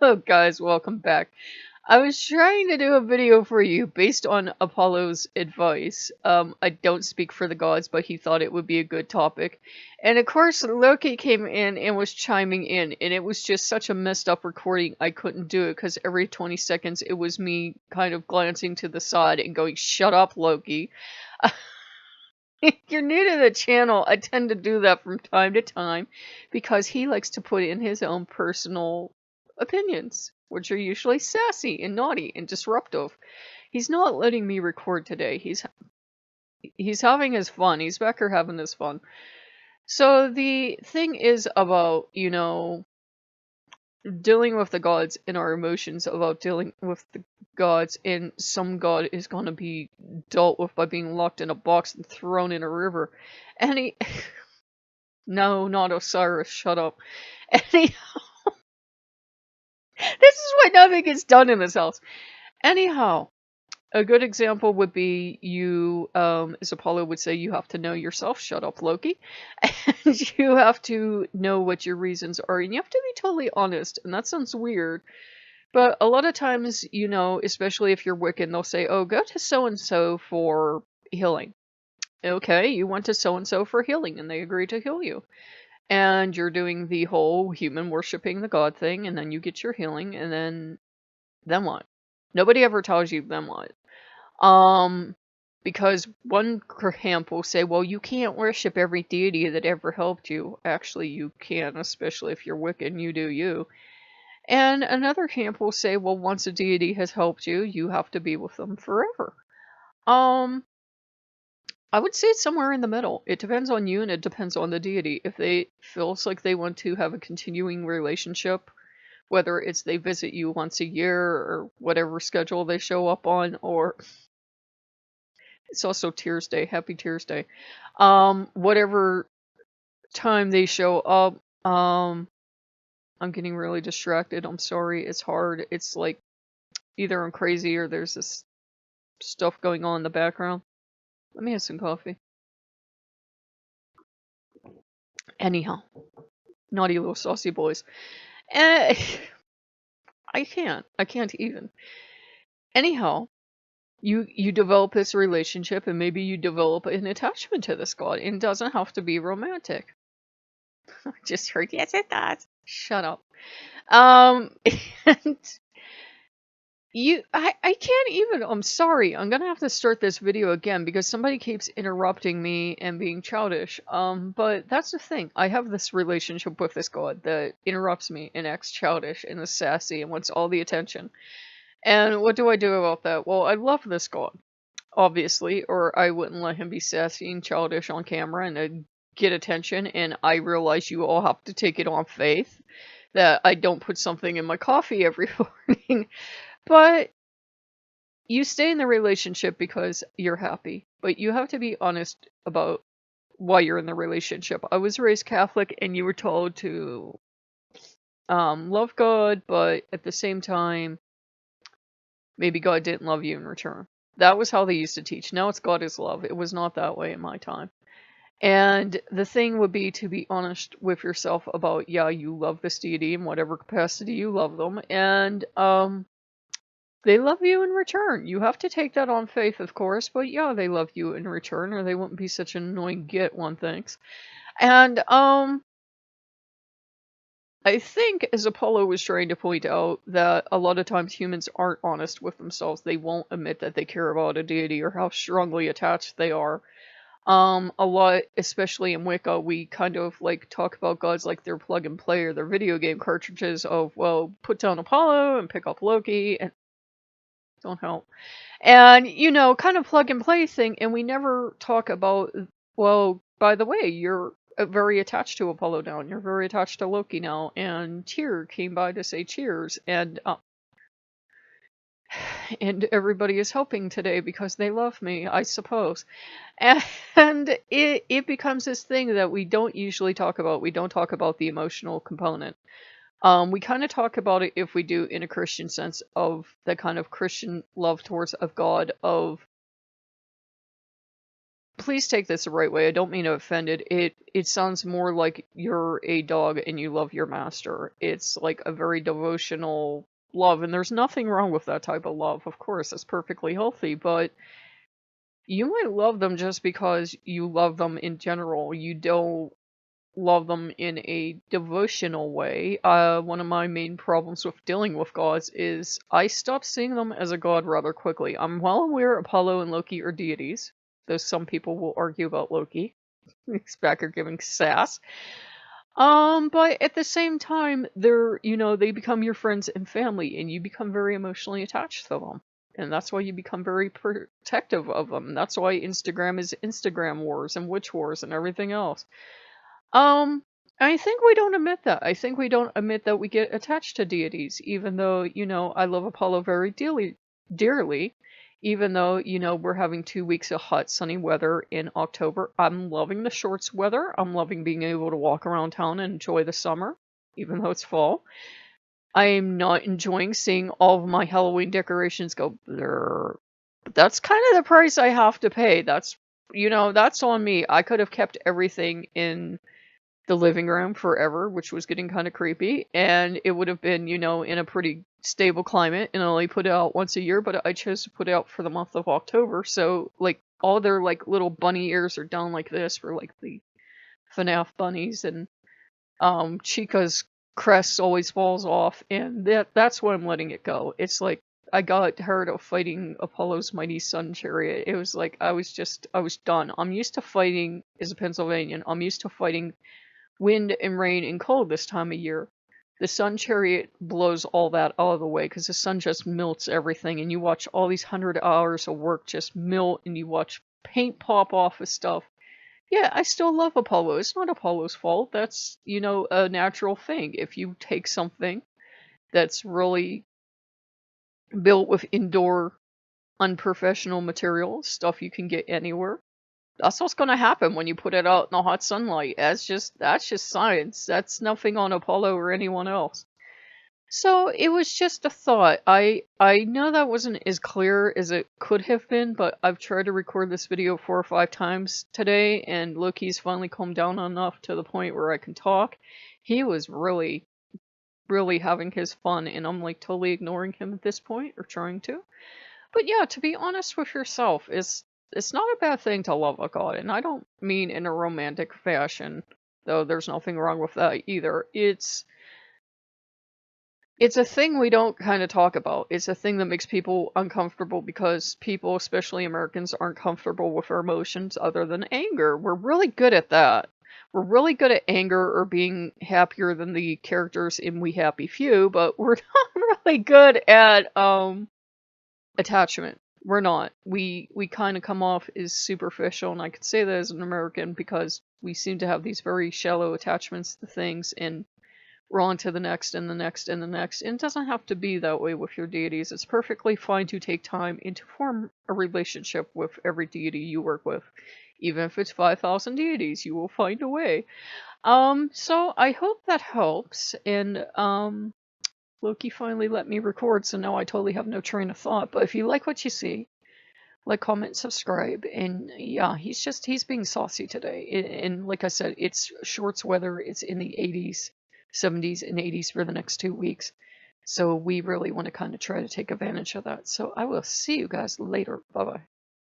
Oh, guys, welcome back. I was trying to do a video for you based on Apollo's advice. I don't speak for the gods, but he thought it would be a good topic. And of course, Loki came in and was chiming in, and it was just such a messed up recording, I couldn't do it because every 20 seconds it was me kind of glancing to the side and going, "Shut up, Loki." If you're new to the channel, I tend to do that from time to time because he likes to put in his own personal opinions, which are usually sassy and naughty and disruptive. He's not letting me record today. He's having his fun. He's back here having his fun. So the thing is about, dealing with the gods and our emotions, about dealing with the gods, and some god is going to be dealt with by being locked in a box and thrown in a river. And he no, not Osiris, shut up. Anyhow, this is why nothing gets done in this house. Anyhow, a good example would be you, as Apollo would say, you have to know yourself. Shut up, Loki. And you have to know what your reasons are, and you have to be totally honest. And that sounds weird, but a lot of times, especially if you're Wiccan, they'll say, oh, go to so-and-so for healing. Okay, you went to so-and-so for healing, and they agree to heal you. And you're doing the whole human worshipping the god thing, and then you get your healing, and then what? Nobody ever tells you then what. Because one camp will say, well, you can't worship every deity that ever helped you. Actually, you can, especially if you're Wiccan, you do you. And another camp will say, well, once a deity has helped you, you have to be with them forever. I would say it's somewhere in the middle. It depends on you and it depends on the deity. If they feels like they want to have a continuing relationship, whether it's they visit you once a year or whatever schedule they show up on, or it's also Tears Day, Happy Tears Day. Whatever time they show up, I'm getting really distracted. I'm sorry. It's hard. It's like either I'm crazy or there's this stuff going on in the background. Let me have some coffee. Anyhow, naughty little saucy boys. Eh, I can't even. Anyhow, you develop this relationship and maybe you develop an attachment to this god. It doesn't have to be romantic. I just heard, yes, it does. Shut up. And I can't even, I'm sorry, I'm gonna have to start this video again because somebody keeps interrupting me and being childish. But that's the thing, I have this relationship with this god that interrupts me and acts childish and is sassy and wants all the attention. And what do I do about that? Well, I love this god, obviously, or I wouldn't let him be sassy and childish on camera and get attention, and I realize you all have to take it on faith that I don't put something in my coffee every morning. But you stay in the relationship because you're happy, but you have to be honest about why you're in the relationship. I was raised Catholic, and you were told to love God, but at the same time, maybe God didn't love you in return. That was how they used to teach. Now it's God is love. It was not that way in my time. And the thing would be to be honest with yourself about, yeah, you love this deity in whatever capacity you love them, and they love you in return. You have to take that on faith, of course, but yeah, they love you in return, or they wouldn't be such an annoying git, one thinks. And I think, as Apollo was trying to point out, that a lot of times humans aren't honest with themselves. They won't admit that they care about a deity or how strongly attached they are. A lot, especially in Wicca, we kind of like talk about gods like they're plug and play or they're video game cartridges of, well, put down Apollo and pick up Loki, and don't help. And, kind of plug and play thing, and we never talk about, well, by the way, you're very attached to Apollo now, and you're very attached to Loki now, and Tyr came by to say cheers, and everybody is helping today because they love me, I suppose. And it becomes this thing that we don't usually talk about. We don't talk about the emotional component. We kind of talk about it if we do in a Christian sense of the kind of Christian love towards a God of please take this the right way. I don't mean to offend it. It sounds more like you're a dog and you love your master. It's like a very devotional love, and there's nothing wrong with that type of love. Of course, it's perfectly healthy, but you might love them just because you love them in general. You don't love them in a devotional way. One of my main problems with dealing with gods is I stopped seeing them as a god rather quickly. I'm well aware Apollo and Loki are deities, though some people will argue about Loki. He's back here giving sass. But at the same time, they're, they become your friends and family, and you become very emotionally attached to them. And that's why you become very protective of them. That's why Instagram is Instagram wars and witch wars and everything else. I think we don't admit that. I think we don't admit that we get attached to deities, even though, I love Apollo very dearly, even though, we're having 2 weeks of hot, sunny weather in October. I'm loving the shorts weather. I'm loving being able to walk around town and enjoy the summer, even though it's fall. I'm not enjoying seeing all of my Halloween decorations go blur. But that's kind of the price I have to pay. That's on me. I could have kept everything in the living room forever, which was getting kind of creepy, and it would have been, in a pretty stable climate, and only put it out once a year, but I chose to put it out for the month of October, so, like, all their, like, little bunny ears are done like this for, like, the FNAF bunnies, and, Chica's crest always falls off, and that's why I'm letting it go. It's like, I got tired of fighting Apollo's mighty sun chariot. It was like, I was done. I'm used to fighting, as a Pennsylvanian, I'm used to fighting wind and rain and cold this time of year. The sun chariot blows all that out of the way because the sun just melts everything, and you watch all these 100 hours of work just melt, and you watch paint pop off of stuff. Yeah, I still love Apollo. It's not Apollo's fault. That's, a natural thing. If you take something that's really built with indoor, unprofessional materials, stuff you can get anywhere, that's what's going to happen when you put it out in the hot sunlight. That's just science. That's nothing on Apollo or anyone else. So it was just a thought. I know that wasn't as clear as it could have been, but I've tried to record this video 4 or 5 times today, and Loki's finally calmed down enough to the point where I can talk. He was really, really having his fun, and I'm like totally ignoring him at this point, or trying to. But yeah, to be honest with yourself, it's not a bad thing to love a god, and I don't mean in a romantic fashion, though there's nothing wrong with that either. It's a thing we don't kind of talk about. It's a thing that makes people uncomfortable because people, especially Americans, aren't comfortable with our emotions other than anger. We're really good at that. We're really good at anger or being happier than the characters in We Happy Few, but we're not really good at attachment. We're not. We kind of come off as superficial, and I could say that as an American because we seem to have these very shallow attachments to things, and we're on to the next and the next and the next. And it doesn't have to be that way with your deities. It's perfectly fine to take time and to form a relationship with every deity you work with. Even if it's 5,000 deities, you will find a way. So I hope that helps, and Loki finally let me record, so now I totally have no train of thought. But if you like what you see, like, comment, subscribe, and yeah, he's being saucy today. And like I said, it's shorts weather. It's in the 80s, 70s, and 80s for the next 2 weeks. So we really want to kind of try to take advantage of that. So I will see you guys later. Bye-bye.